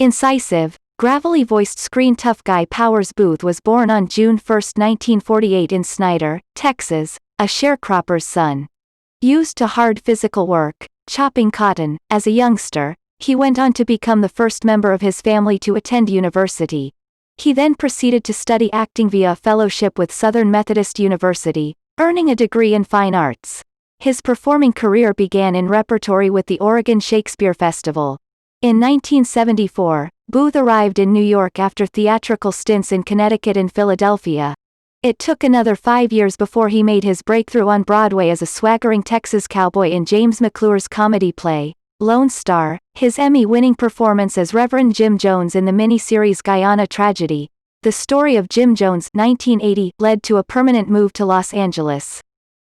Incisive, gravelly-voiced screen tough guy Powers Boothe was born on June 1, 1948 in Snyder, Texas, a sharecropper's son. Used to hard physical work, chopping cotton, as a youngster, he went on to become the first member of his family to attend university. He then proceeded to study acting via a fellowship with Southern Methodist University, earning a degree in fine arts. His performing career began in repertory with the Oregon Shakespeare Festival. In 1974, Boothe arrived in New York after theatrical stints in Connecticut and Philadelphia. It took another 5 years before he made his breakthrough on Broadway as a swaggering Texas cowboy in James McClure's comedy play, Lone Star, his Emmy-winning performance as Reverend Jim Jones in the miniseries Guyana Tragedy. The story of Jim Jones 1980 led to a permanent move to Los Angeles.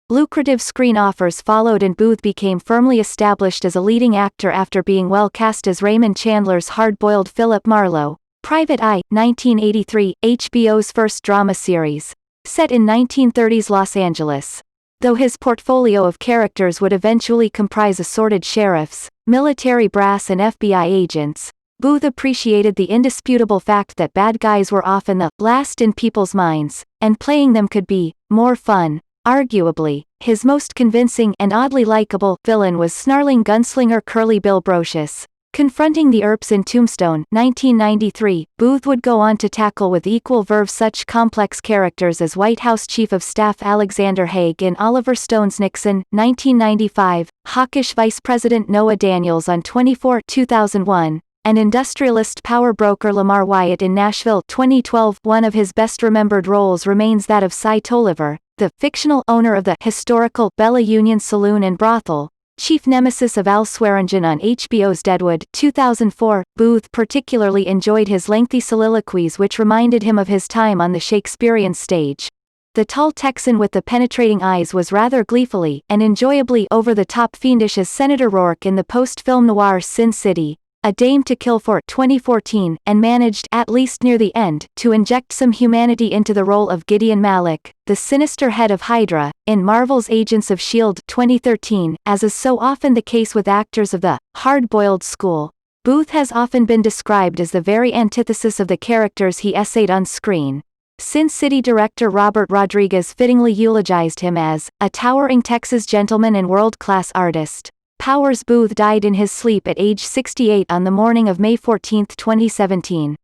Lucrative screen offers followed and Boothe became firmly established as a leading actor after being well cast as Raymond Chandler's hard-boiled Philip Marlowe. Private Eye, 1983, HBO's first drama series. Set in 1930s Los Angeles. Though his portfolio of characters would eventually comprise assorted sheriffs, military brass and FBI agents, Boothe appreciated the indisputable fact that bad guys were often the last in people's minds, and playing them could be more fun. Arguably, his most convincing and oddly likable villain was snarling gunslinger Curly Bill Brocious. Confronting the Earps in Tombstone 1993, Boothe would go on to tackle with equal verve such complex characters as White House Chief of Staff Alexander Haig in Oliver Stone's Nixon 1995, hawkish Vice President Noah Daniels on 24 2001, and industrialist power broker Lamar Wyatt in Nashville 2012. One of his best-remembered roles remains that of Cy Tolliver, the fictional owner of the historical Bella Union Saloon and Brothel, chief nemesis of Al Swearingen on HBO's Deadwood 2004. Boothe particularly enjoyed his lengthy soliloquies which reminded him of his time on the Shakespearean stage. The tall Texan with the penetrating eyes was rather gleefully and enjoyably over-the-top fiendish as Senator Rourke in the post-film noir Sin City, A Dame to Kill For 2014, and managed, at least near the end, to inject some humanity into the role of Gideon Malik, the sinister head of Hydra, in Marvel's Agents of S.H.I.E.L.D. 2013. As is so often the case with actors of the hard-boiled school, Boothe has often been described as the very antithesis of the characters he essayed on screen. Sin City director Robert Rodriguez fittingly eulogized him as a towering Texas gentleman and world-class artist. Powers Boothe died in his sleep at age 68 on the morning of May 14, 2017.